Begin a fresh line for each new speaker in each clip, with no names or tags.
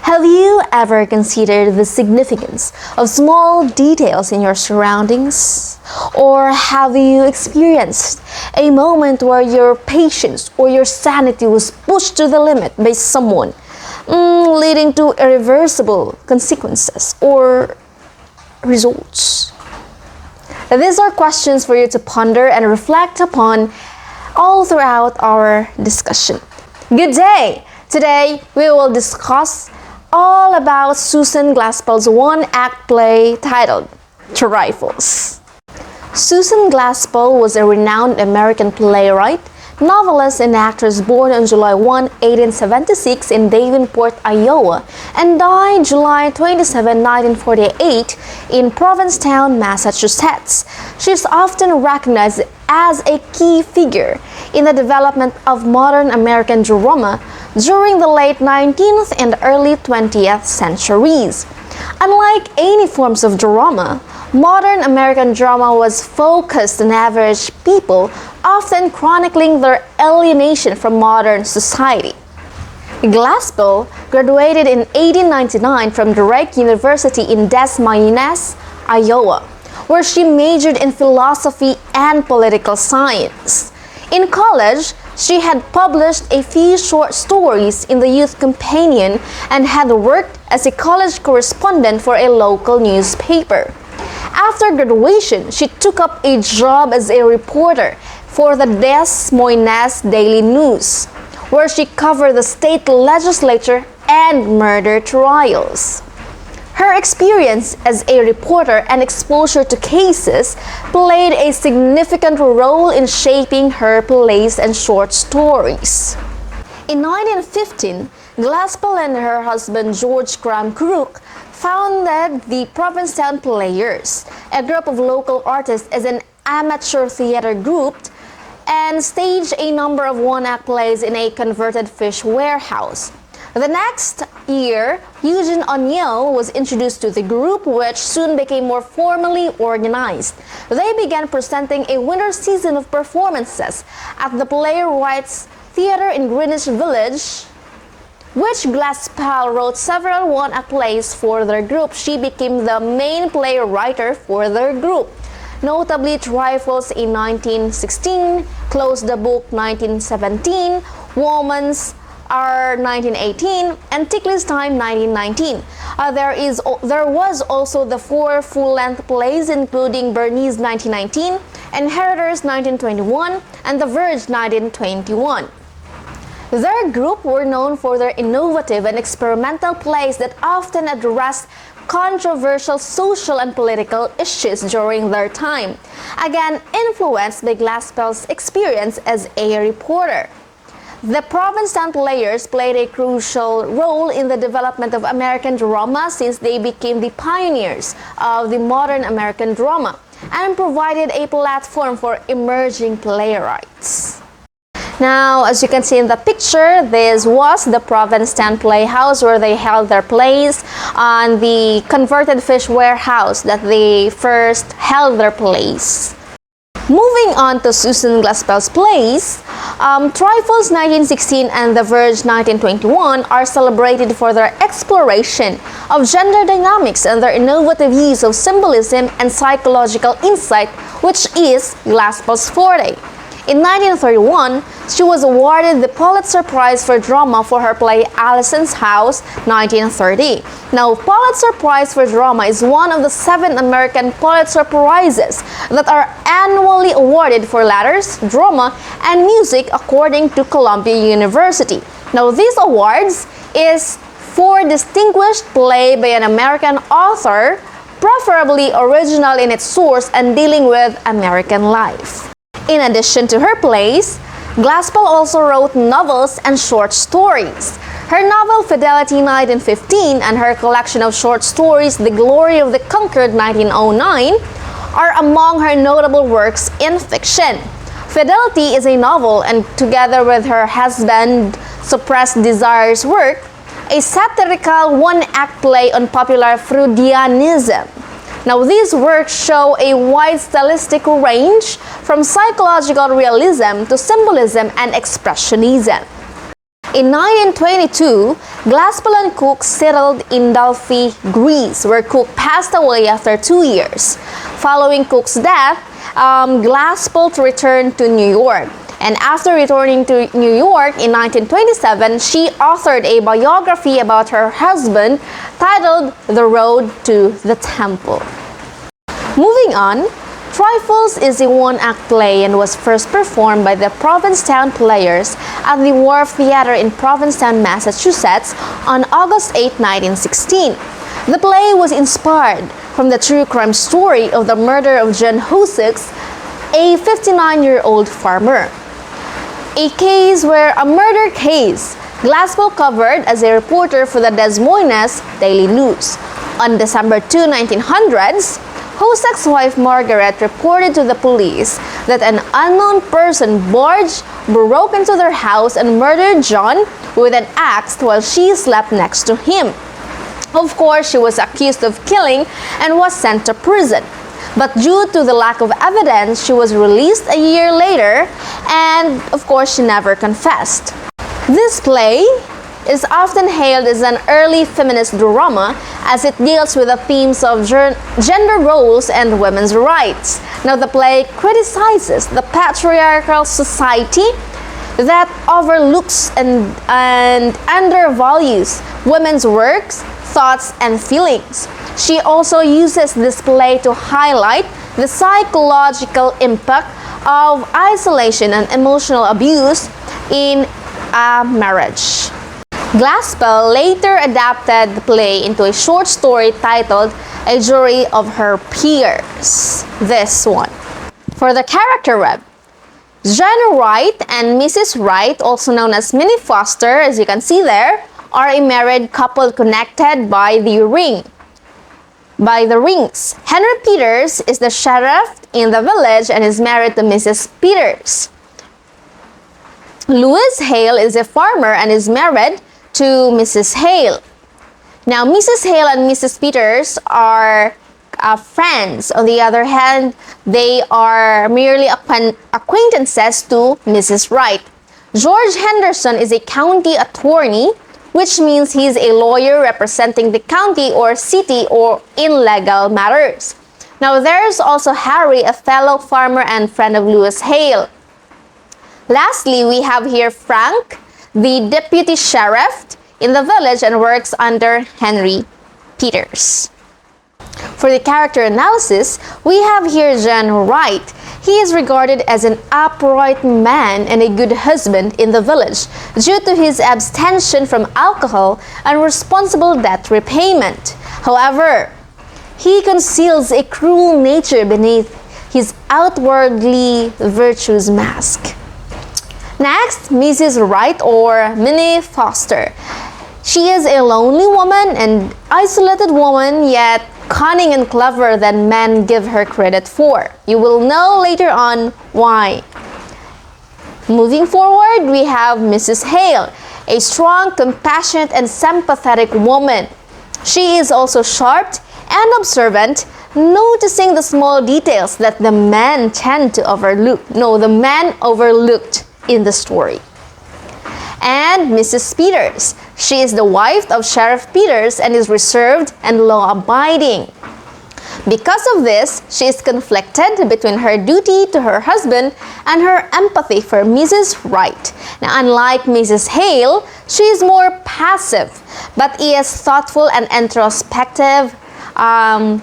Have you ever considered the significance of small details in your surroundings? Or have you experienced a moment where your patience or your sanity was pushed to the limit by someone, leading to irreversible consequences or results? These are questions for you to ponder and reflect upon all throughout our discussion. Good day! Today, we will discuss all about Susan Glaspell's one-act play titled Trifles. Susan Glaspell was a renowned American playwright, novelist, and actress born on July 1, 1876 in Davenport, Iowa, and died July 27, 1948 in Provincetown, Massachusetts. She is often recognized as a key figure in the development of modern American drama during the late 19th and early 20th centuries. Unlike any forms of drama, modern American drama was focused on average people, often chronicling their alienation from modern society. Glaspell graduated in 1899 from Drake University in Des Moines, Iowa, where she majored in philosophy and political science. In college, she had published a few short stories in the Youth Companion and had worked as a college correspondent for a local newspaper. After graduation, she took up a job as a reporter for the Des Moines Daily News, where she covered the state legislature and murder trials. Her experience as a reporter and exposure to cases played a significant role in shaping her plays and short stories. In 1915, Glaspell and her husband George Graham Crook founded the Provincetown Players, a group of local artists as an amateur theater group, and staged a number of one-act plays in a converted fish warehouse. The next year, Eugene O'Neill was introduced to the group, which soon became more formally organized. They began presenting a winter season of performances at the Playwrights Theater in Greenwich Village, which Glaspell wrote several one-act plays for their group. She became the main play writer for their group, notably Trifles in 1916, Close the Book 1917, Woman's Hour 1918, and Ticklish Time 1919. There was also the 4 full-length plays including Bernice 1919, Inheritors 1921, and The Verge 1921. Their group were known for their innovative and experimental plays that often addressed controversial social and political issues during their time, again influenced by Glaspell's experience as a reporter. The Provincetown Players played a crucial role in the development of American drama since they became the pioneers of the modern American drama and provided a platform for emerging playwrights. Now, as you can see in the picture, this was the Provincetown Playhouse where they held their plays on the converted fish warehouse that they first held their plays. Moving on to Susan Glaspell's plays, Trifles 1916 and The Verge 1921 are celebrated for their exploration of gender dynamics and their innovative use of symbolism and psychological insight, which is Glaspell's forte. In 1931, she was awarded the Pulitzer Prize for Drama for her play Allison's House, 1930. Now, Pulitzer Prize for Drama is one of the 7 American Pulitzer Prizes that are annually awarded for letters, drama, and music according to Columbia University. Now, these awards is for distinguished play by an American author, preferably original in its source and dealing with American life. In addition to her plays, Glaspell also wrote novels and short stories. Her novel Fidelity 1915 and her collection of short stories The Glory of the Conquered 1909 are among her notable works in fiction. Fidelity is a novel, and together with her husband Suppressed Desire's work, a satirical one-act play on popular Freudianism. Now, these works show a wide stylistic range from psychological realism to symbolism and expressionism. In 1922, Glaspell and Cook settled in Delphi, Greece, where Cook passed away after 2 years. Following Cook's death, Glaspell returned to New York. And after returning to New York in 1927, she authored a biography about her husband titled The Road to the Temple. Moving on, Trifles is a one-act play and was first performed by the Provincetown Players at the Wharf Theatre in Provincetown, Massachusetts on August 8, 1916. The play was inspired from the true crime story of the murder of John Hoseks, a 59-year-old farmer. A murder case Glaspell covered as a reporter for the Des Moines Daily News. On December 2, 1900s, Hosek's wife Margaret reported to the police that an unknown person broke into their house and murdered John with an axe while she slept next to him. Of course, she was accused of killing and was sent to prison. But due to the lack of evidence, she was released a year later, and of course, she never confessed. This play is often hailed as an early feminist drama as it deals with the themes of gender roles and women's rights. Now, the play criticizes the patriarchal society that overlooks and undervalues women's works, thoughts, and feelings. She also uses this play to highlight the psychological impact of isolation and emotional abuse in a marriage. Glaspell later adapted the play into a short story titled A Jury of Her Peers. This one. For the character web, John Wright and Mrs. Wright, also known as Minnie Foster, as you can see there, are a married couple connected by the rings. Henry Peters is the sheriff in the village and is married to Mrs. Peters. Louis Hale is a farmer and is married to Mrs. Hale. Now, Mrs. Hale and Mrs. Peters are friends. On the other hand, they are merely acquaintances to Mrs. Wright. George Henderson is a county attorney, which means he is a lawyer representing the county or city or in legal matters. Now, there's also Harry, a fellow farmer and friend of Louis Hale. Lastly, we have here Frank, the deputy sheriff in the village and works under Henry Peters. For the character analysis, we have here John Wright. He is regarded as an upright man and a good husband in the village due to his abstention from alcohol and responsible debt repayment. However, he conceals a cruel nature beneath his outwardly virtuous mask. Next, Mrs. Wright or Minnie Foster. She is a lonely woman and isolated woman, yet cunning and clever than men give her credit for. You will know later on why. Moving forward, we have Mrs. Hale, a strong, compassionate, and sympathetic woman. She is also sharp and observant, noticing the small details that the men tend to overlook. No, the men overlooked in the story. And Mrs. Peters. She is the wife of Sheriff Peters and is reserved and law-abiding. Because of this, she is conflicted between her duty to her husband and her empathy for Mrs. Wright. Now, unlike Mrs. Hale, she is more passive, but is thoughtful and introspective after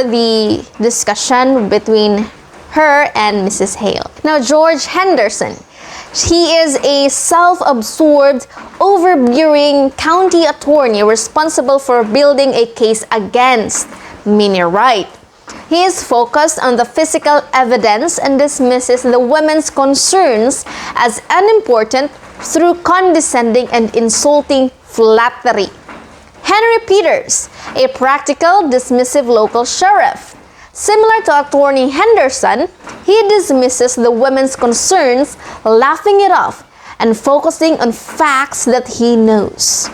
the discussion between her and Mrs. Hale. Now, George Henderson. He is a self-absorbed, overbearing county attorney responsible for building a case against Minnie Wright. He is focused on the physical evidence and dismisses the women's concerns as unimportant through condescending and insulting flattery. Henry Peters, a practical, dismissive local sheriff. Similar to Attorney Henderson, he dismisses the women's concerns, laughing it off, and focusing on facts that he knows.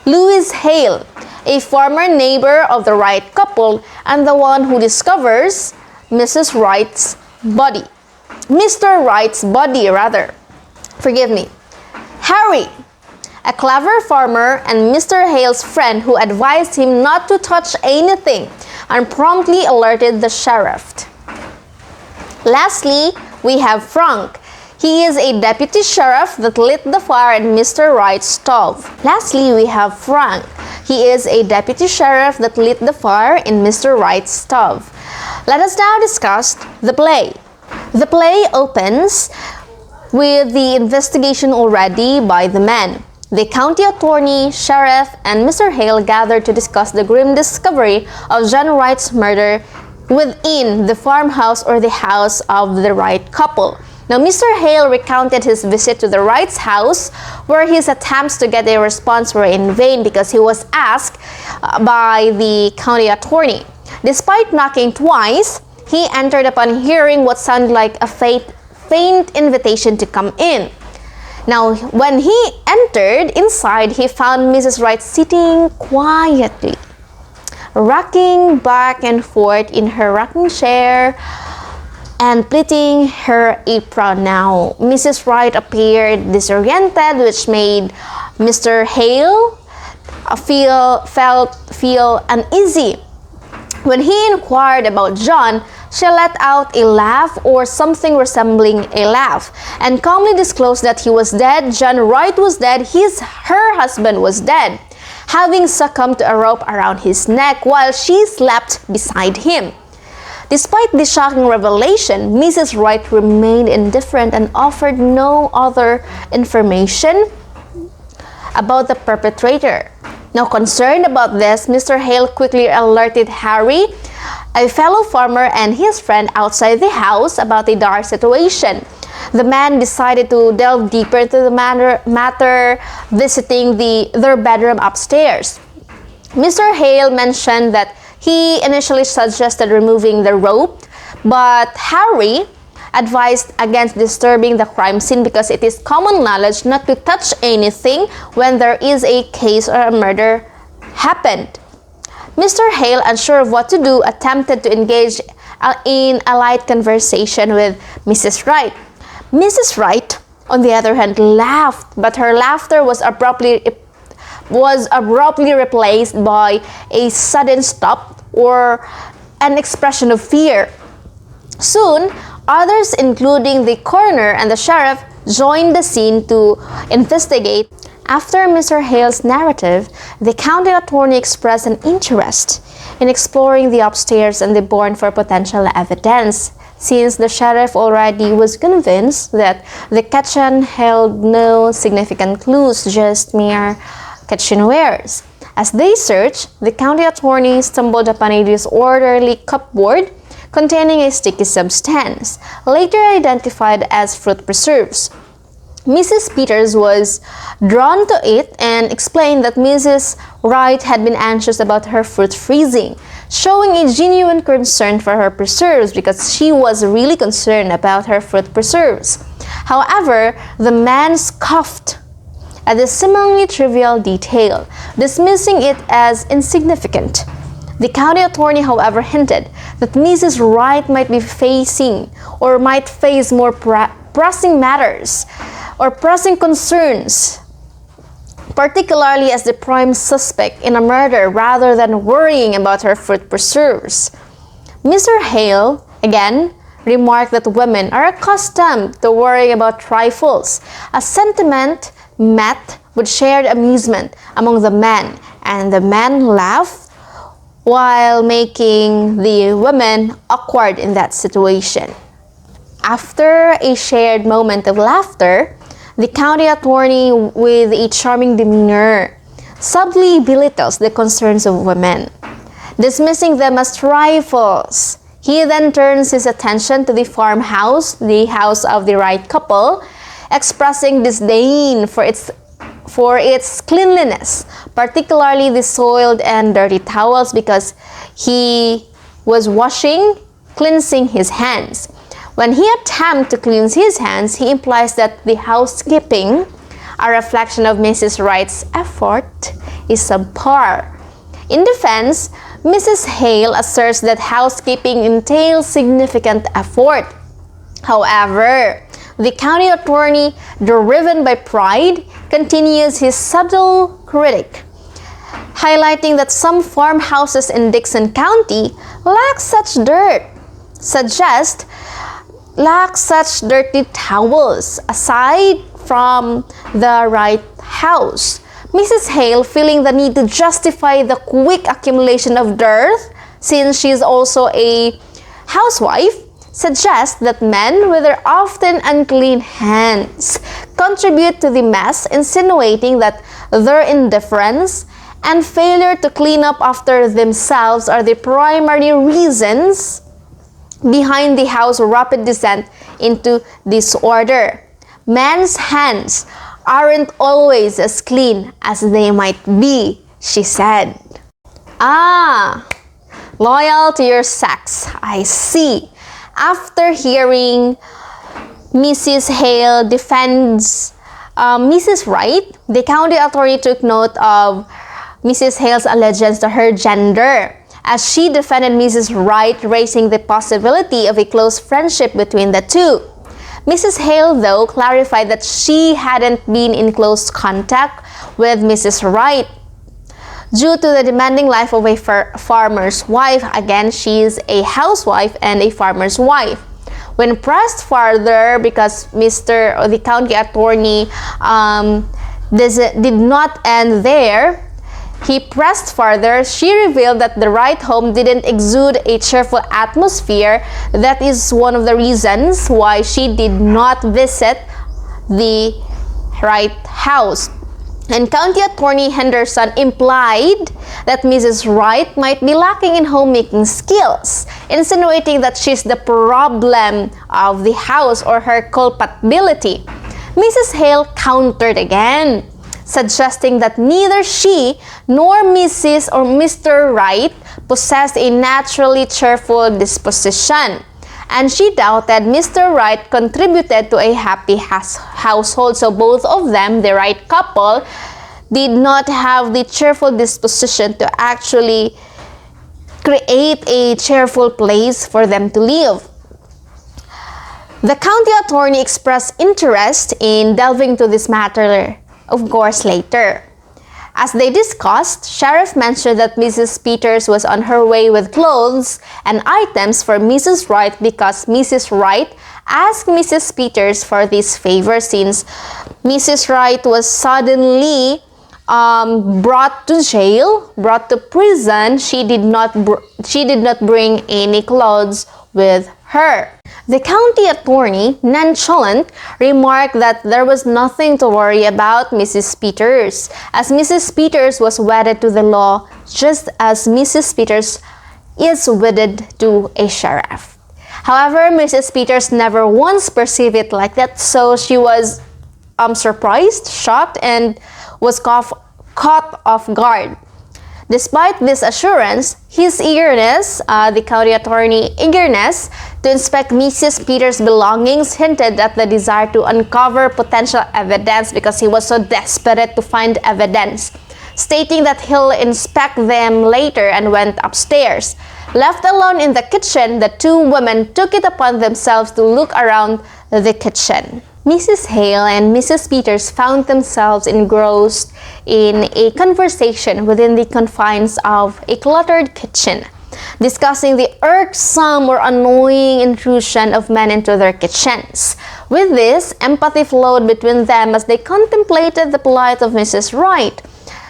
Louis Hale, a former neighbor of the Wright couple and the one who discovers Mr. Wright's body. Forgive me. Harry, a clever farmer and Mr. Hale's friend who advised him not to touch anything and promptly alerted the sheriff. Lastly, we have Frank. He is a deputy sheriff that lit the fire in Mr. Wright's stove. Lastly, we have Frank. He is a deputy sheriff that lit the fire in Mr. Wright's stove. Let us now discuss the play. The play opens with the investigation already by the men. The county attorney, sheriff, and Mr. Hale gathered to discuss the grim discovery of John Wright's murder within the farmhouse or the house of the Wright couple. Now, Mr. Hale recounted his visit to the Wright's house, where his attempts to get a response were in vain because he was asked by the county attorney. Despite knocking twice, he entered upon hearing what sounded like a faint invitation to come in. Now, when he entered inside, he found Mrs. Wright sitting quietly, rocking back and forth in her rocking chair and pleating her apron. Now, Mrs. Wright appeared disoriented, which made Mr. Hale feel uneasy. When he inquired about John, she let out a laugh or something resembling a laugh and calmly disclosed that he was dead. John Wright was dead. Her husband was dead, having succumbed to a rope around his neck while she slept beside him. Despite this shocking revelation, Mrs. Wright remained indifferent and offered no other information about the perpetrator. Now, concerned about this, Mr. Hale quickly alerted Harry, a fellow farmer, and his friend outside the house about the dark situation. The man decided to delve deeper into the matter, visiting their bedroom upstairs. Mr. Hale mentioned that he initially suggested removing the rope, but Harry advised against disturbing the crime scene because it is common knowledge not to touch anything when there is a case or a murder happened. Mr. Hale, unsure of what to do, attempted to engage in a light conversation with Mrs. Wright. Mrs. Wright, on the other hand, laughed, but her laughter was abruptly replaced by a sudden stop or an expression of fear. Soon, others, including the coroner and the sheriff, joined the scene to investigate. After Mr. Hale's narrative, the county attorney expressed an interest in exploring the upstairs and the barn for potential evidence, since the sheriff already was convinced that the kitchen held no significant clues, just mere kitchenwares. As they searched, the county attorney stumbled upon a disorderly cupboard containing a sticky substance, later identified as fruit preserves. Mrs. Peters was drawn to it and explained that Mrs. Wright had been anxious about her fruit freezing, showing a genuine concern for her preserves because she was really concerned about her fruit preserves. However, the man scoffed at the seemingly trivial detail, dismissing it as insignificant. The county attorney, however, hinted that Mrs. Wright might face more pressing matters or pressing concerns, particularly as the prime suspect in a murder, rather than worrying about her fruit preserves. Mr. Hale, again, remarked that women are accustomed to worrying about trifles, a sentiment met with shared amusement among the men, and the men laughed while making the women awkward in that situation. After a shared moment of laughter, the county attorney, with a charming demeanor, subtly belittles the concerns of women, dismissing them as trifles. He then turns his attention to the farmhouse, the house of the Wright couple, expressing disdain for its cleanliness, particularly the soiled and dirty towels, because he was cleansing his hands. When he attempts to cleanse his hands, he implies that the housekeeping, a reflection of Mrs. Wright's effort, is subpar. In defense, Mrs. Hale asserts that housekeeping entails significant effort. However, the county attorney, driven by pride, continues his subtle critique, highlighting that some farmhouses in Dickson County lack such dirty towels, aside from the Wright house. Mrs. Hale, feeling the need to justify the quick accumulation of dirt, since she is also a housewife, suggests that men with their often unclean hands contribute to the mess, insinuating that their indifference and failure to clean up after themselves are the primary reasons behind the house's rapid descent into disorder. Men's hands aren't always as clean as they might be, she said. Ah, loyal to your sex, I see. After hearing Mrs. Hale defends Mrs. Wright, the county attorney took note of Mrs. Hale's allegiance to her gender, as she defended Mrs. Wright, raising the possibility of a close friendship between the two. Mrs. Hale, though, clarified that she hadn't been in close contact with Mrs. Wright due to the demanding life of a farmer's wife. Again, she's a housewife and a farmer's wife. When pressed further, because the county attorney did not end there, he pressed further, she revealed that the Wright home didn't exude a cheerful atmosphere. That is one of the reasons why she did not visit the Wright house. And County Attorney Henderson implied that Mrs. Wright might be lacking in homemaking skills, insinuating that she's the problem of the house or her culpability. Mrs. Hale countered again, suggesting that neither she nor Mrs. or Mr. Wright possessed a naturally cheerful disposition, and she doubted Mr. Wright contributed to a happy household. So both of them, the Wright couple, did not have the cheerful disposition to actually create a cheerful place for them to live. The county attorney expressed interest in delving into this matter, of course, later. As they discussed, Sheriff mentioned that Mrs. Peters was on her way with clothes and items for Mrs. Wright because Mrs. Wright asked Mrs. Peters for this favor, since Mrs. Wright was suddenly brought to prison. She did not bring any clothes with her. The county attorney, nonchalant, remarked that there was nothing to worry about Mrs. Peters, as Mrs. Peters was wedded to the law just as Mrs. Peters is wedded to a sheriff. However, Mrs. Peters never once perceived it like that, so she was surprised, shocked, and was caught off guard. Despite this assurance, his eagerness, the county attorney's eagerness to inspect Mrs. Peters' belongings hinted at the desire to uncover potential evidence, because he was so desperate to find evidence, stating that he'll inspect them later, and went upstairs. Left alone in the kitchen, the two women took it upon themselves to look around the kitchen. Mrs. Hale and Mrs. Peters found themselves engrossed in a conversation within the confines of a cluttered kitchen, discussing the irksome or annoying intrusion of men into their kitchens. With this, empathy flowed between them as they contemplated the plight of Mrs. Wright.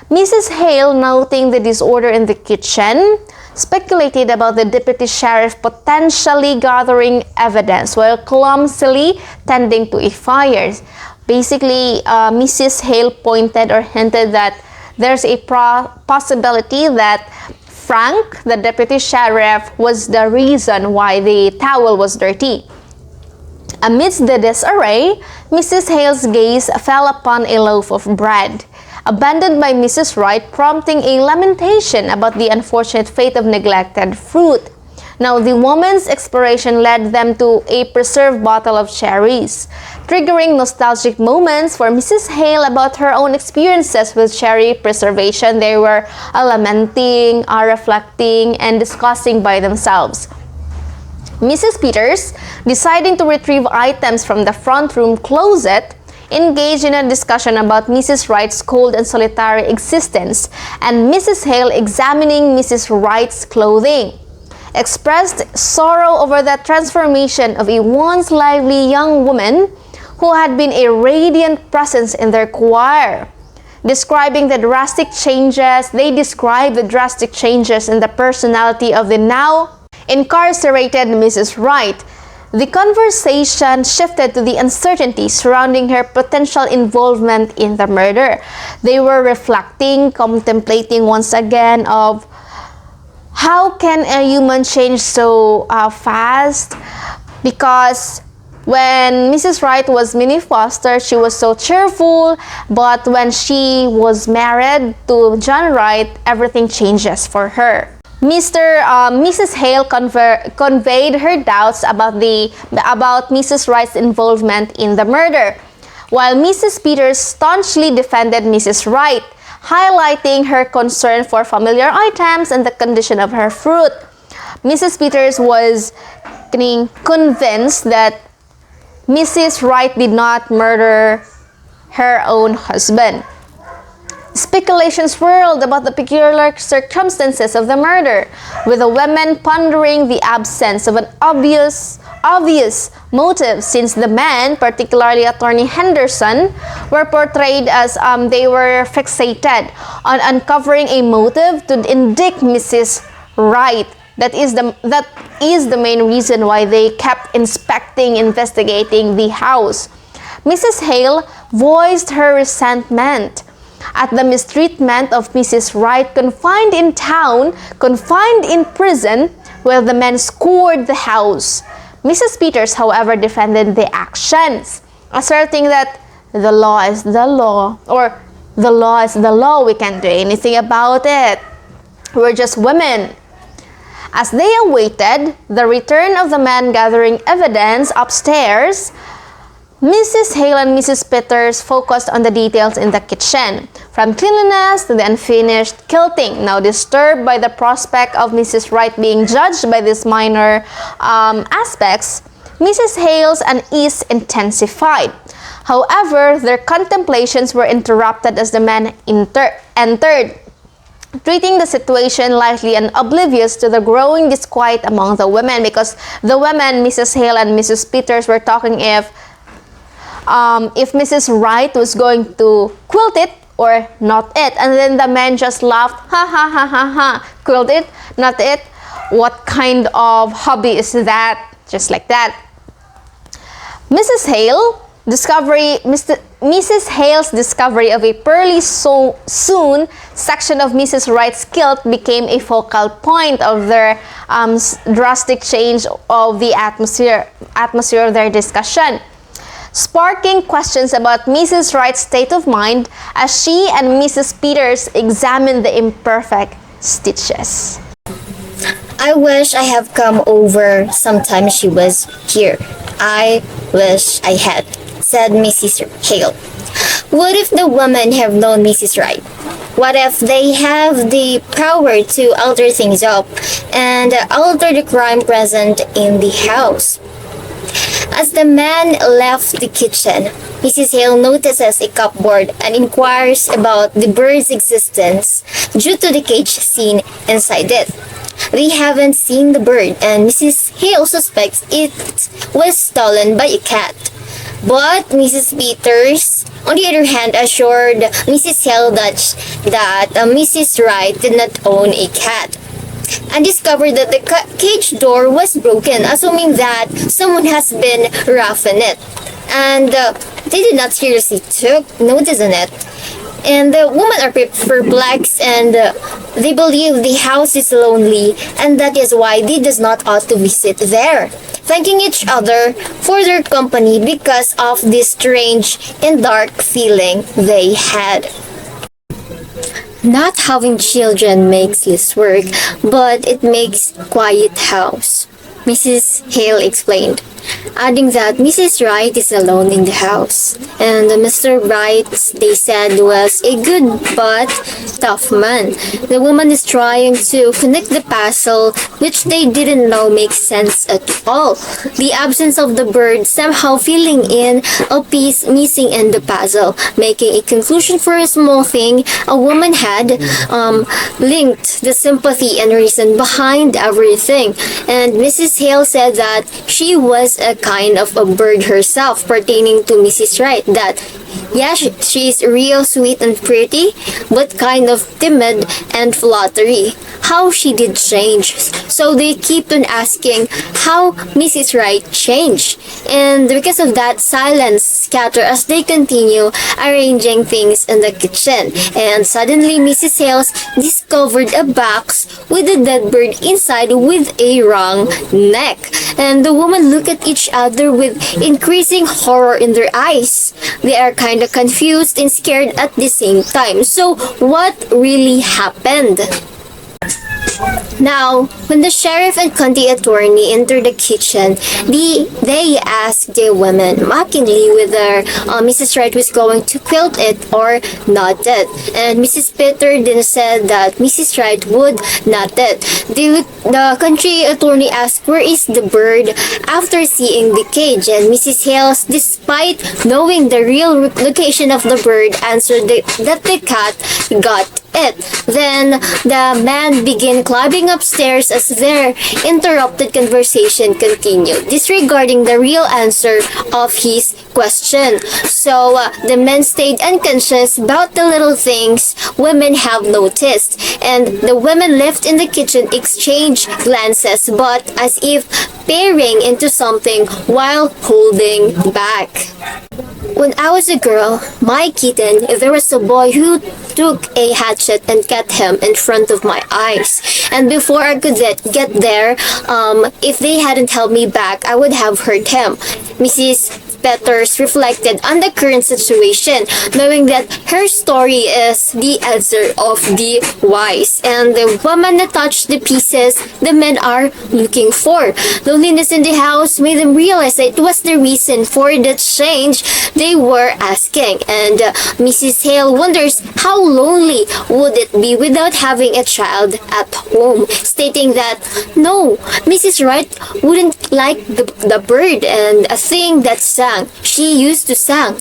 Mrs. Hale, noting the disorder in the kitchen, speculated about the deputy sheriff potentially gathering evidence while clumsily tending to a fire. Basically, Mrs. Hale pointed or hinted that there's a possibility that Frank, the deputy sheriff, was the reason why the towel was dirty. Amidst the disarray, Mrs. Hale's gaze fell upon a loaf of bread, abandoned by Mrs. Wright, prompting a lamentation about the unfortunate fate of neglected fruit. Now, the woman's exploration led them to a preserved bottle of cherries, triggering nostalgic moments for Mrs. Hale about her own experiences with cherry preservation. They were lamenting, reflecting, and discussing by themselves. Mrs. Peters, deciding to retrieve items from the front room closet, engaged in a discussion about Mrs. Wright's cold and solitary existence, and Mrs. Hale, examining Mrs. Wright's clothing, expressed sorrow over the transformation of a once lively young woman who had been a radiant presence in their choir. Described the drastic changes in the personality of the now incarcerated Mrs. Wright. The conversation shifted to the uncertainty surrounding her potential involvement in the murder. They were reflecting, contemplating once again of how can a human change so fast? Because when Mrs. Wright was Minnie Foster, she was so cheerful, but when she was married to John Wright, everything changes for her. Mrs. Hale conveyed her doubts about Mrs. Wright's involvement in the murder, while Mrs. Peters staunchly defended Mrs. Wright, highlighting her concern for familiar items and the condition of her fruit. Mrs. Peters was convinced that Mrs. Wright did not murder her own husband. Speculations swirled about the peculiar circumstances of the murder, with the women pondering the absence of an obvious motive, since the men, particularly Attorney Henderson, were portrayed as they were fixated on uncovering a motive to indict Mrs. Wright. That is the main reason why they kept investigating the house. Mrs. Hale voiced her resentment at the mistreatment of Mrs. Wright, confined in prison, while the men scoured the house. Mrs. Peters, however, defended the actions, asserting that the law is the law, or the law is the law, we can't do anything about it. We're just women. As they awaited the return of the men gathering evidence upstairs, Mrs. Hale and Mrs. Peters focused on the details in the kitchen, from cleanliness to the unfinished quilting. Now disturbed by the prospect of Mrs. Wright being judged by these minor aspects, Mrs. Hale's unease intensified. However, their contemplations were interrupted as the men entered, treating the situation lightly and oblivious to the growing disquiet among the women, because the women, Mrs. Hale and Mrs. Peters, were talking if Mrs. Wright was going to quilt it or not it. And then the men just laughed, ha ha ha ha ha, quilt it, not it. What kind of hobby is that? Just like that. Mrs. Hale's discovery of a pearly Suson section of Mrs. Wright's kilt became a focal point of their drastic change of the atmosphere of their discussion, sparking questions about Mrs. Wright's state of mind as she and Mrs. Peters examined the imperfect stitches.
I wish I have come over sometime she was here. I wish I had, said Mrs. Hale. What if the women have known Mrs. Wright? What if they have the power to alter things up and alter the crime present in the house? As the man left the kitchen, Mrs. Hale notices a cupboard and inquires about the bird's existence due to the cage seen inside it. They haven't seen the bird, and Mrs. Hale suspects it was stolen by a cat. But Mrs. Peters, on the other hand, assured Mrs. Hale that Mrs. Wright did not own a cat, and discovered that the cage door was broken, assuming that someone has been rough in it. And they did not seriously took notice on it. And the women are perplexed, and they believe the house is lonely, and that is why they does not ought to visit there, thanking each other for their company because of this strange and dark feeling they had. Not having children makes less work, but it makes quiet house, Mrs. Hale explained. adding that Mrs. Wright is alone in the house. And Mr. Wright, they said, was a good but tough man. The woman is trying to connect the puzzle, which they didn't know makes sense at all. The absence of the bird somehow filling in a piece missing in the puzzle, making a conclusion for a small thing. A woman had linked the sympathy and reason behind everything. And Mrs. Hale said that she was a kind of a bird herself, pertaining to Mrs. Wright, that yeah, she's real sweet and pretty, but kind of timid and fluttery. How she did change. So they keep on asking how Mrs. Wright changed. And because of that, silence scatter as they continue arranging things in the kitchen. And suddenly Mrs. Hales discovered a box with a dead bird inside with a wrong neck. And the women look at each other with increasing horror in their eyes. They are kind of confused and scared at the same time. So what really happened? Now, when the sheriff and county attorney entered the kitchen, they asked the women mockingly whether Mrs. Wright was going to quilt it or not it. And Mrs. Peter then said that Mrs. Wright would not it. The country attorney asked where is the bird after seeing the cage, and Mrs. Hales, despite knowing the real location of the bird, answered that the cat got it. Then the man began climbing upstairs as their interrupted conversation continued, disregarding the real answer of his question. So the men stayed unconscious about the little things women have noticed, and the women left in the kitchen exchanged glances, but as if peering into something while holding back. When I was a girl, my kitten, there was a boy who took a hatchet and cut him in front of my eyes. And before I could get there, if they hadn't held me back, I would have hurt him. Mrs. Peters reflected on the current situation, knowing that her story is the answer of the wise, and the woman that touched the pieces the men are looking for. Loneliness in the house made them realize that it was the reason for the change they were asking, and Mrs. Hale wonders how lonely would it be without having a child at home, stating that no, Mrs. Wright wouldn't like the bird and a thing that sang. She used to sing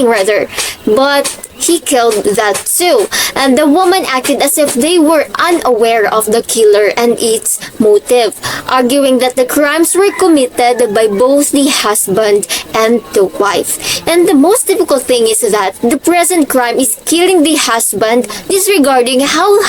rather, but he killed that too. And the woman acted as if they were unaware of the killer and its motive, arguing that the crimes were committed by both the husband and the wife. And the most difficult thing is that the present crime is killing the husband, disregarding how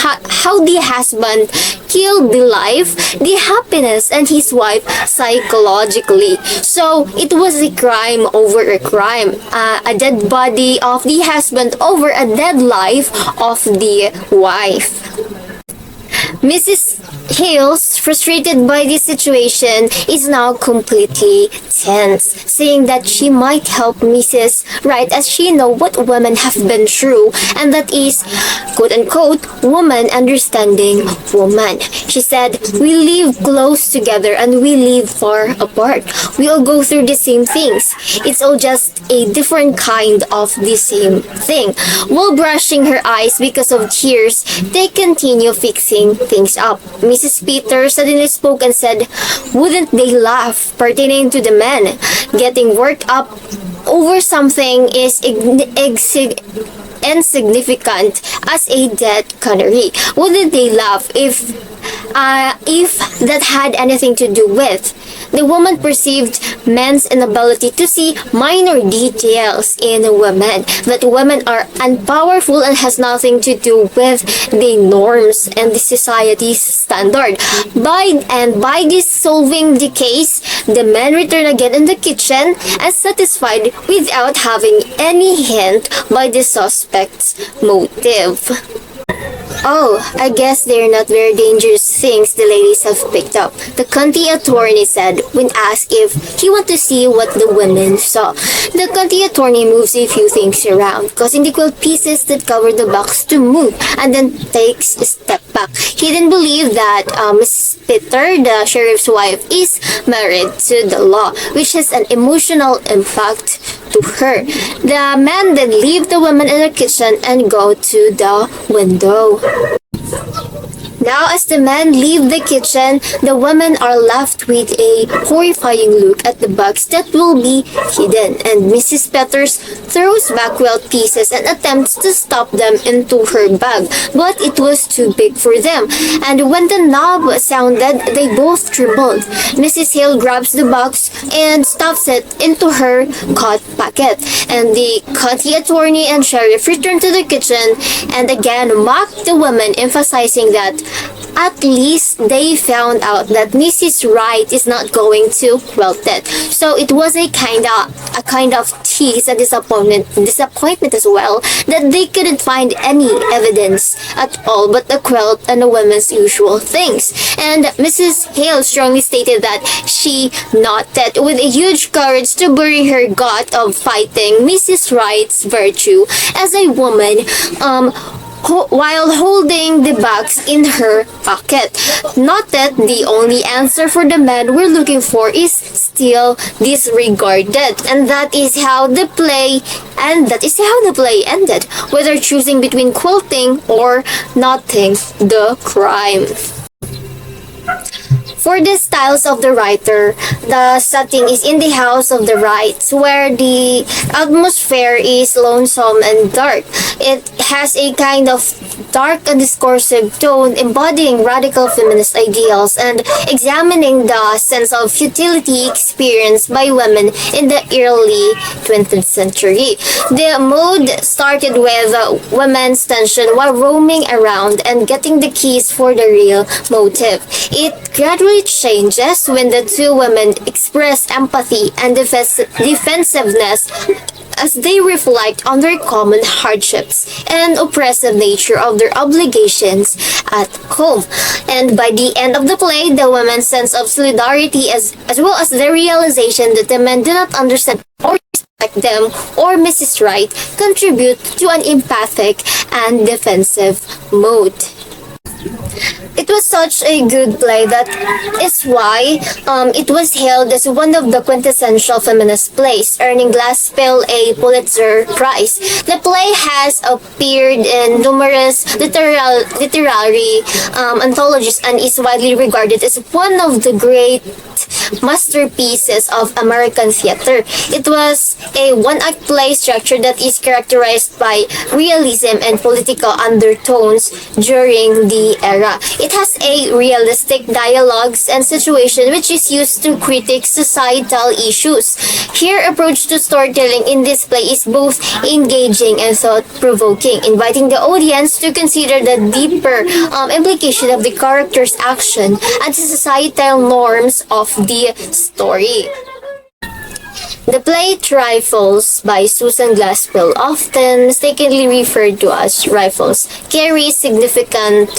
the husband killed the life, the happiness, and his wife psychologically. So it was a crime over a crime, a dead body of the husband over a dead life of the wife. Mrs. Hales, frustrated by this situation, is now completely tense, saying that she might help Mrs. Wright as she knows what women have been through, and that is, quote-unquote, woman understanding woman. She said, we live close together and we live far apart. We all go through the same things. It's all just a different kind of the same thing. While brushing her eyes because of tears, they continue fixing things up. Mrs. Peter suddenly spoke and said, wouldn't they laugh, pertaining to the men. Getting worked up over something is insignificant as a dead canary. Wouldn't they laugh if that had anything to do with? The woman perceived men's inability to see minor details in women, that women are unpowerful and has nothing to do with the norms and the society's standard. By this solving the case, the men return again in the kitchen and satisfied without having any hint by the suspect's motive. Oh, I guess they're not very dangerous things the ladies have picked up, the county attorney said when asked if he wanted to see what the women saw. The county attorney moves a few things around, causing the quilt pieces that cover the box to move, and then takes a step back. He didn't believe that Mrs. Peter, the sheriff's wife, is married to the law, which has an emotional impact to her. The man then leave the woman in the kitchen and go to the window. Now, as the men leave the kitchen, the women are left with a horrifying look at the bags that will be hidden, and Mrs. Peters throws back quilt pieces and attempts to stuff them into her bag, but it was too big for them, and when the knob sounded, they both trembled. Mrs. Hale grabs the box and stuffs it into her coat pocket, and the county attorney and sheriff return to the kitchen and again mock the women, emphasizing that at least they found out that Mrs. Wright is not going to quilt it. So it was a kind of tease and disappointment as well, that they couldn't find any evidence at all but the quilt and the women's usual things. And Mrs. Hale strongly stated that she nodded with a huge courage to bury her gut of fighting Mrs. Wright's virtue as a woman, while holding the box in her pocket. Not that the only answer for the men we're looking for is still disregarded, and that is how the play ended, whether choosing between quilting or noting the crime. For the styles of the writer, the setting is in the house of the Wrights, where the atmosphere is lonesome and dark. It has a kind of dark and discursive tone, embodying radical feminist ideals and examining the sense of futility experienced by women in the early 20th century. The mood started with women's tension while roaming around and getting the keys for the real motive. It gradually changes when the two women express empathy and defensiveness as they reflect on their common hardships and oppressive nature of their obligations at home. And by the end of the play, the women's sense of solidarity as well as the realization that the men do not understand or respect them or Mrs. Wright contribute to an empathic and defensive mood. It was such a good play that is why it was hailed as one of the quintessential feminist plays, earning Glaspell a Pulitzer Prize. The play has appeared in numerous literary anthologies and is widely regarded as one of the great masterpieces of American theater. It was a one-act play structure that is characterized by realism and political undertones during the era. It has a realistic dialogues and situation which is used to critique societal issues. Her approach to storytelling in this play is both engaging and thought-provoking, inviting the audience to consider the deeper implication of the character's action and the societal norms of the story. The play Trifles by Susan Glaspell, often mistakenly referred to as Rifles, carries significant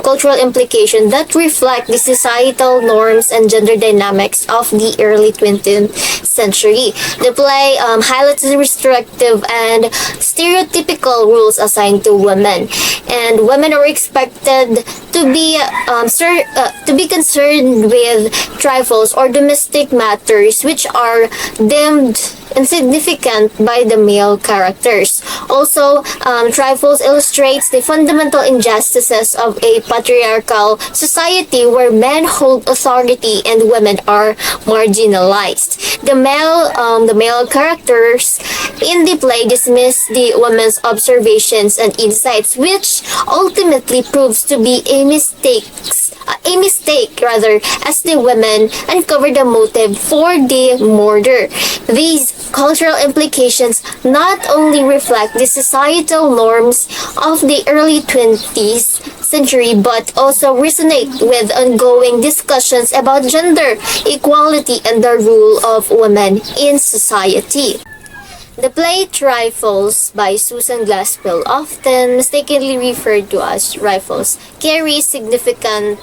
cultural implications that reflect the societal norms and gender dynamics of the early 20th century. The play highlights the restrictive and stereotypical rules assigned to women, and women are expected to be concerned with trifles or domestic matters which are deemed insignificant by the male characters. Also, Trifles illustrates the fundamental injustices of a patriarchal society where men hold authority and women are marginalized. The male characters in the play dismiss the women's observations and insights, which ultimately proves to be a mistake, as the women uncover the motive for the murder. These cultural implications not only reflect the societal norms of the early 20th century but also resonate with ongoing discussions about gender equality and the role of women in society. The play Trifles by Susan Glaspell, often mistakenly referred to as Rifles, carries significant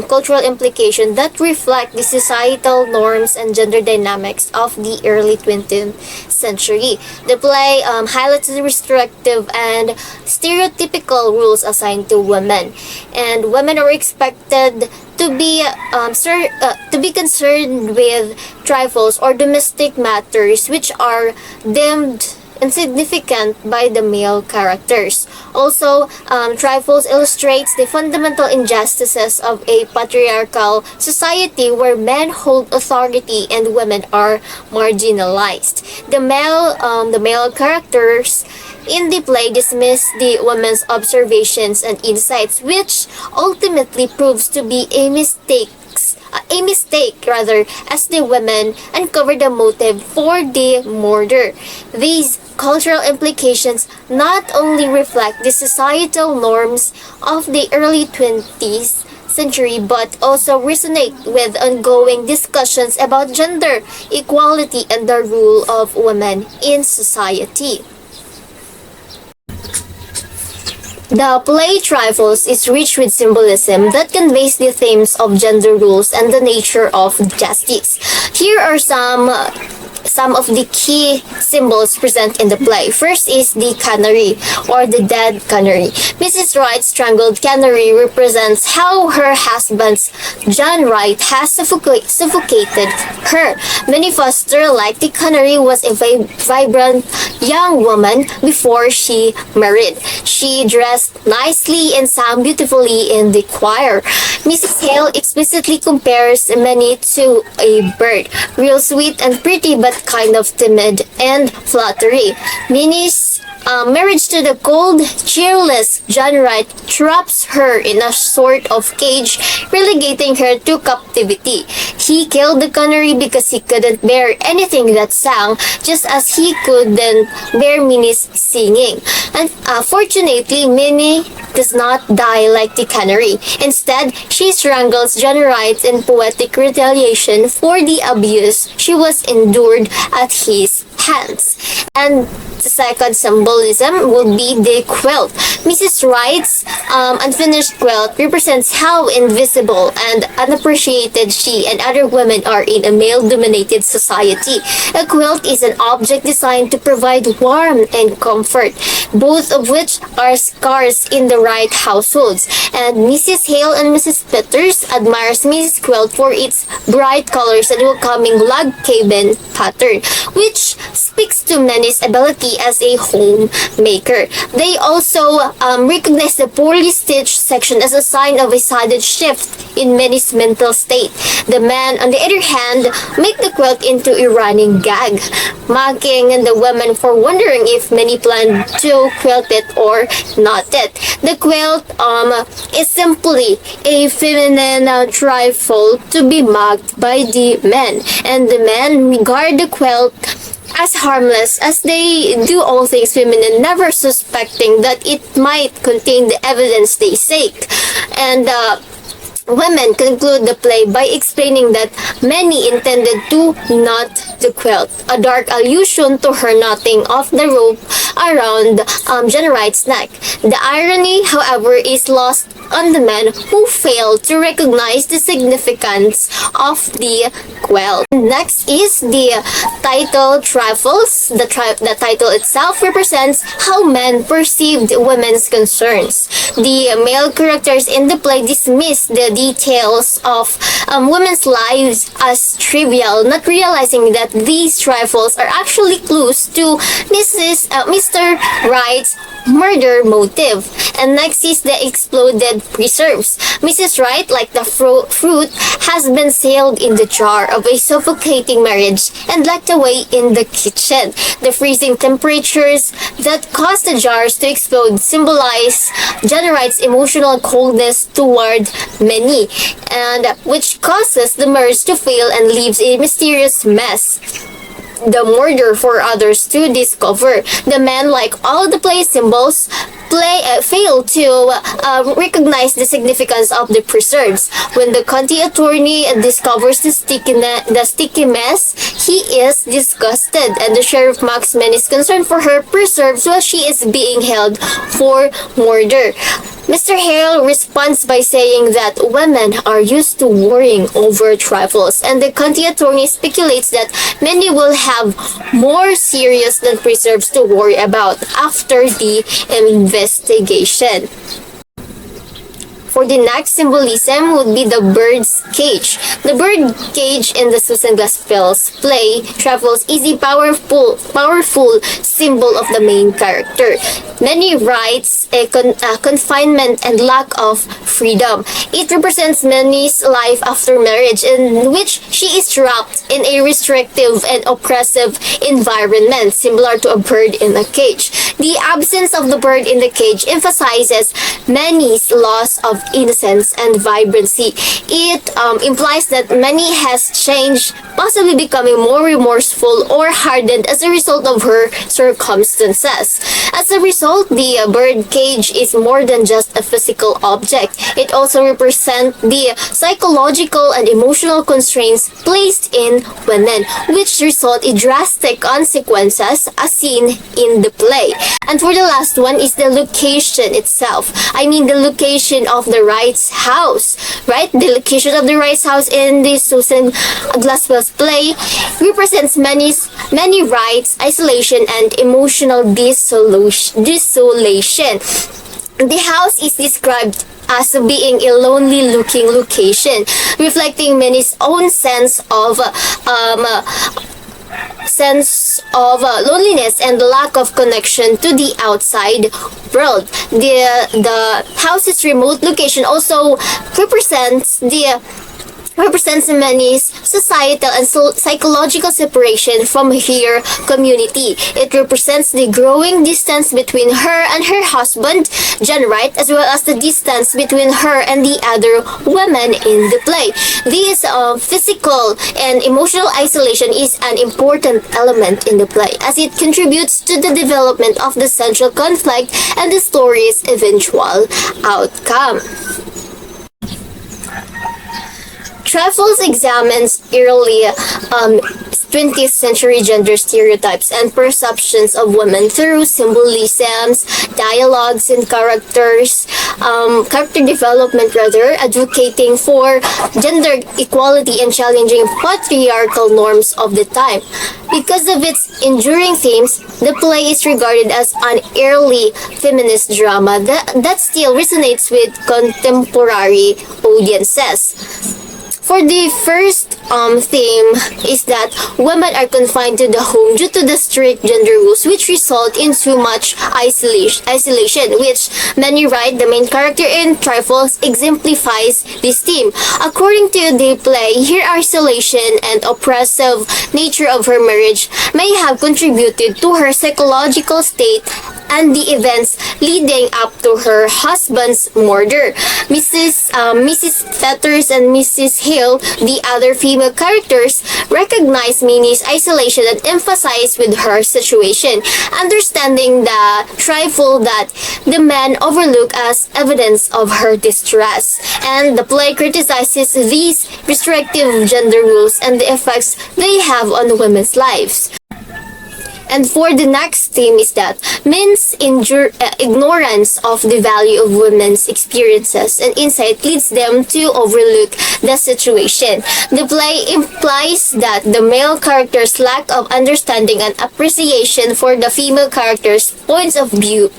cultural implications that reflect the societal norms and gender dynamics of the early 20th century. The play highlights the restrictive and stereotypical rules assigned to women, and women are expected to be concerned with trifles or domestic matters which are deemed insignificant by the male characters. Also, Trifles illustrates the fundamental injustices of a patriarchal society where men hold authority and women are marginalized. The male characters in the play dismiss the woman's observations and insights, which ultimately proves to be a mistake rather, as the women uncover the motive for the murder. These cultural implications not only reflect the societal norms of the early 20th century but also resonate with ongoing discussions about gender equality and the role of women in society. The play Trifles is rich with symbolism that conveys the themes of gender roles and the nature of justice. Here are some of the key symbols present in the play. First is the canary or the dead canary. Mrs. Wright's strangled canary represents how her husband's John Wright has suffocated her. Minnie Foster, like the canary, was a vibrant young woman before she married. She dressed nicely and sang beautifully in the choir. Mrs. Hale explicitly compares Minnie to a bird, real sweet and pretty but kind of timid and fluttery. Minnie's marriage to the cold, cheerless John Wright traps her in a sort of cage, relegating her to captivity. He killed the canary because he couldn't bear anything that sang, just as he couldn't bear Minnie's singing. And fortunately, Minnie does not die like the canary. Instead, she strangles John Wright in poetic retaliation for the abuse she was endured at his hands. And the second symbolism will be the quilt. Mrs. Wright's unfinished quilt represents how invisible and unappreciated she and other women are in a male-dominated society. A quilt is an object designed to provide warmth and comfort, both of which are scarce in the Wright households. And Mrs. Hale and Mrs. Peters admires Mrs. Quilt for its bright colors and welcoming log cabin pattern, which speaks to Minnie's ability as a homemaker. They also recognize the poorly stitched section as a sign of a sudden shift in Minnie's mental state. The men, on the other hand, make the quilt into a running gag, mocking the women for wondering if Minnie planned to quilt it or not it. The quilt is simply a feminine trifle to be mocked by the men, and the men regard the quilt as harmless as they do all things feminine, never suspecting that it might contain the evidence they seek. And women conclude the play by explaining that Minnie intended to knot the quilt, a dark allusion to her knotting of the rope around John Wright's neck. The irony, however, is lost on the men who fail to recognize the significance of the quilt. Next is the title Trifles. The title itself represents how men perceived women's concerns. The male characters in the play dismiss the details of women's lives as trivial, not realizing that these trifles are actually clues to Mr. Wright's murder motive. And next is the exploded preserves. Mrs. Wright, like the fruit, has been sealed in the jar of a suffocating marriage and locked away in the kitchen. The freezing temperatures that cause the jars to explode symbolize John Wright's emotional coldness toward Minnie, and which causes the marriage to fail and leaves a mysterious mess, the murder for others to discover. The men, like all the play symbols, fail to recognize the significance of the preserves. When the county attorney discovers the sticky mess, he is disgusted, and the sheriff Maxman is concerned for her preserves while she is being held for murder. Mr. Hale responds by saying that women are used to worrying over trifles, and the county attorney speculates that many will have more serious than preserves to worry about after the investigation. For the next symbolism would be the bird's cage. The bird cage in the Susan Glaspell's play Trifles is a powerful symbol of the main character. Many rights, confinement, and lack of freedom. It represents Manny's life after marriage, in which she is trapped in a restrictive and oppressive environment, similar to a bird in a cage. The absence of the bird in the cage emphasizes Manny's loss of innocence and vibrancy. It implies that Manny has changed, possibly becoming more remorseful or hardened as a result of her circumstances. As a result, the bird cage is more than just a physical object. It also represents the psychological and emotional constraints placed in women, which result in drastic consequences as seen in the play. And for the last one is the location itself. I mean the location of the Wright's house, right? The location of the Wright's house in the Susan Glaspell's play represents many Wright's isolation and emotional desolation. The house is described as being a lonely looking location, reflecting Manny's own sense of loneliness and lack of connection to the outside world. The house's remote location also represents Manny's societal and psychological separation from her community. It represents the growing distance between her and her husband, John Wright, as well as the distance between her and the other women in the play. This physical and emotional isolation is an important element in the play, as it contributes to the development of the central conflict and the story's eventual outcome. Trifles examines early 20th century gender stereotypes and perceptions of women through symbolisms, dialogues, and character development, advocating for gender equality and challenging patriarchal norms of the time. Because of its enduring themes, the play is regarded as an early feminist drama that still resonates with contemporary audiences. For the first theme is that women are confined to the home due to the strict gender rules, which result in too much isolation, which Manny Wright, the main character in Trifles, exemplifies this theme. According to the play, her isolation and oppressive nature of her marriage may have contributed to her psychological state and the events leading up to her husband's murder. Mrs. Fetters and Mrs. Hill, the other female characters, recognize Minnie's isolation and emphasize with her situation, understanding the trifle that the men overlook as evidence of her distress. And the play criticizes these restrictive gender rules and the effects they have on women's lives. And for the next theme is that men's ignorance of the value of women's experiences and insight leads them to overlook the situation. The play implies that the male character's lack of understanding and appreciation for the female character's points of view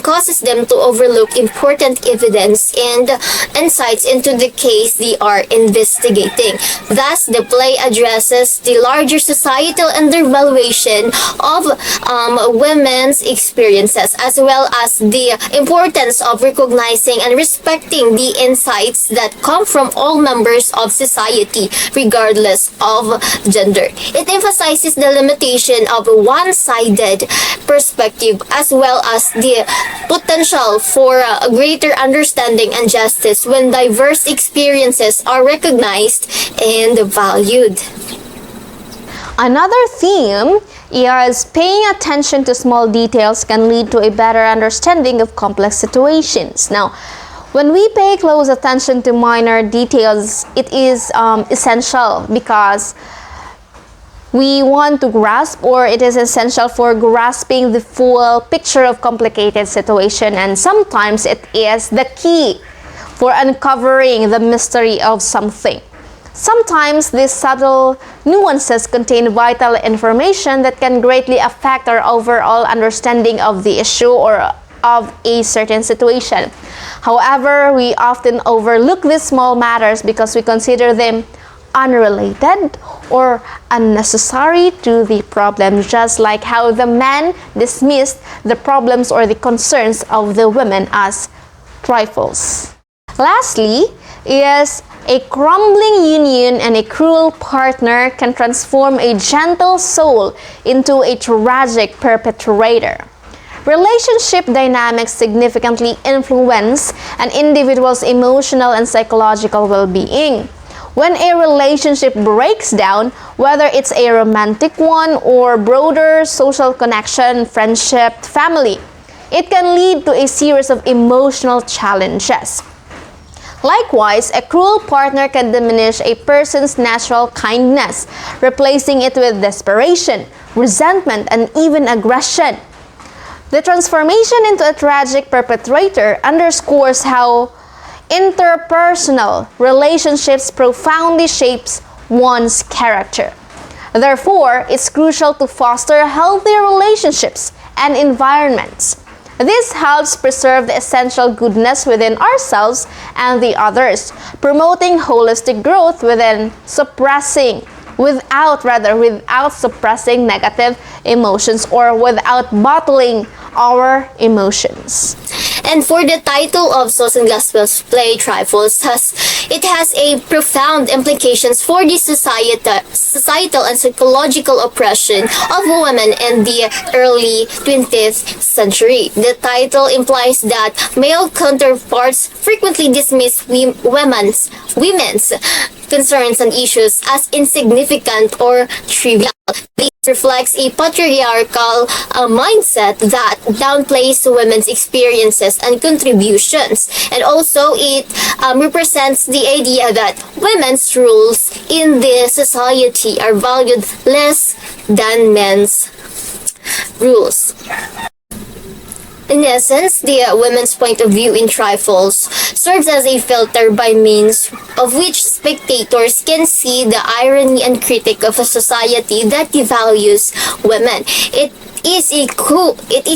causes them to overlook important evidence and insights into the case they are investigating. Thus, the play addresses the larger societal undervaluation of women's experiences, as well as the importance of recognizing and respecting the insights that come from all members of society, regardless of gender. It emphasizes the limitation of a one-sided perspective, as well as the potential for a greater understanding and justice when diverse experiences are recognized and valued.
Another theme is paying attention to small details can lead to a better understanding of complex situations. Now, when we pay close attention to minor details, it is essential because we want to grasp, or it is essential for grasping the full picture of complicated situation, and sometimes it is the key for uncovering the mystery of something. Sometimes these subtle nuances contain vital information that can greatly affect our overall understanding of the issue or of a certain situation. However, we often overlook these small matters because we consider them unrelated or unnecessary to the problem, just like how the man dismissed the problems or the concerns of the women as trifles. Lastly, is a crumbling union and a cruel partner can transform a gentle soul into a tragic perpetrator. Relationship dynamics significantly influence an individual's emotional and psychological well-being. When a relationship breaks down, whether it's a romantic one or broader social connection, friendship, family, it can lead to a series of emotional challenges. Likewise, a cruel partner can diminish a person's natural kindness, replacing it with desperation, resentment, and even aggression. The transformation into a tragic perpetrator underscores how interpersonal relationships profoundly shapes one's character. Therefore, it's crucial to foster healthy relationships and environments. This helps preserve the essential goodness within ourselves and the others, promoting holistic growth without suppressing negative emotions or without bottling our emotions.
And for the title of Susan Glaspell's play Trifles, it has a profound implications for the societal and psychological oppression of women in the early 20th century. The title implies that male counterparts frequently dismiss women's concerns and issues as insignificant or trivial. This reflects a patriarchal mindset that downplays women's experiences and contributions. And also it represents the idea that women's roles in the society are valued less than men's rules. In essence, the women's point of view in Trifles serves as a filter by means of which spectators can see the irony and critique of a society that devalues women. It is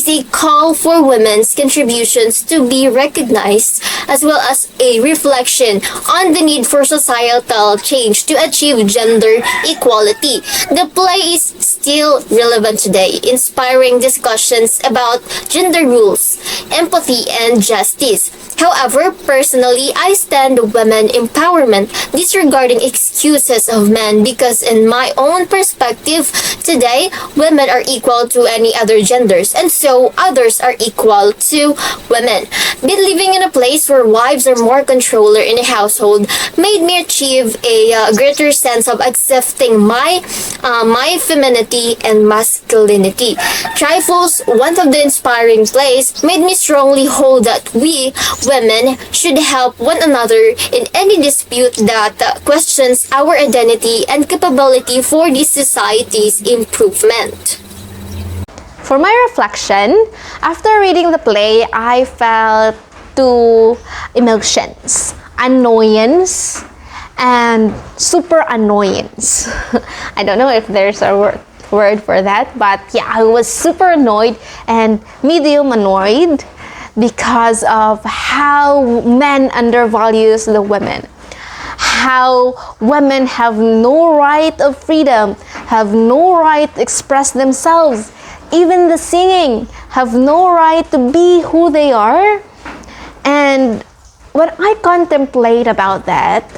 a call for women's contributions to be recognized, as well as a reflection on the need for societal change to achieve gender equality. The play is still relevant today, inspiring discussions about gender rules, empathy, and justice. However, personally, I stand women empowerment, disregarding excuses of men, because in my own perspective, today, women are equal to any other genders, and so others are equal to women. But living in a place where wives are more controller in a household made me achieve a greater sense of accepting my femininity and masculinity. Trifles, one of the inspiring plays, made me strongly hold that we women should help one another in any dispute that questions our identity and capability for this society's improvement.
For my reflection, after reading the play, I felt two emotions: annoyance and super annoyance. I don't know if there's a word for that, but yeah, I was super annoyed and medium annoyed because of how men undervalues the women. How women have no right of freedom, have no right to express themselves. Even the singing have no right to be who they are. And when I contemplate about that,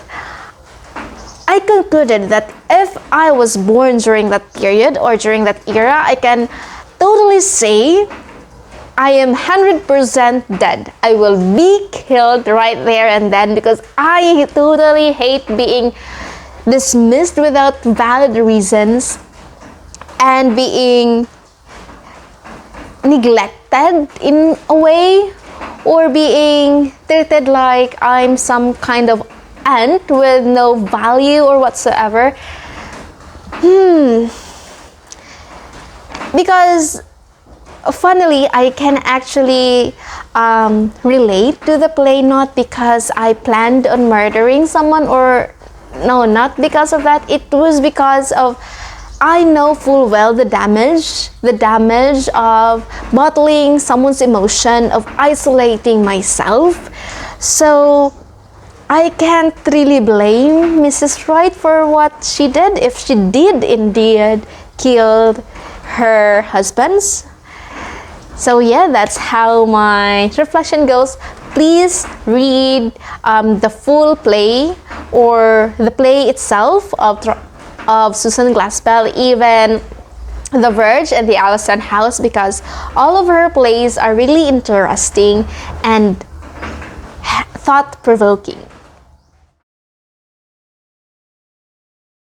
I concluded that if I was born during that period or during that era, I can totally say I am 100% dead. I will be killed right there and then, because I totally hate being dismissed without valid reasons and being neglected in a way, or being treated like I'm some kind of ant with no value or whatsoever. Because funnily, I can actually relate to the play, not because I planned on murdering someone, or no, not because of that. It was because of I know full well the damage of bottling someone's emotion, of isolating myself. So I can't really blame Mrs. Wright for what she did, if she did indeed kill her husbands. So yeah, that's how my reflection goes. Please read the full play, or the play itself of Susan Glaspell, even The Verge and the Allison House, because all of her plays are really interesting and thought-provoking.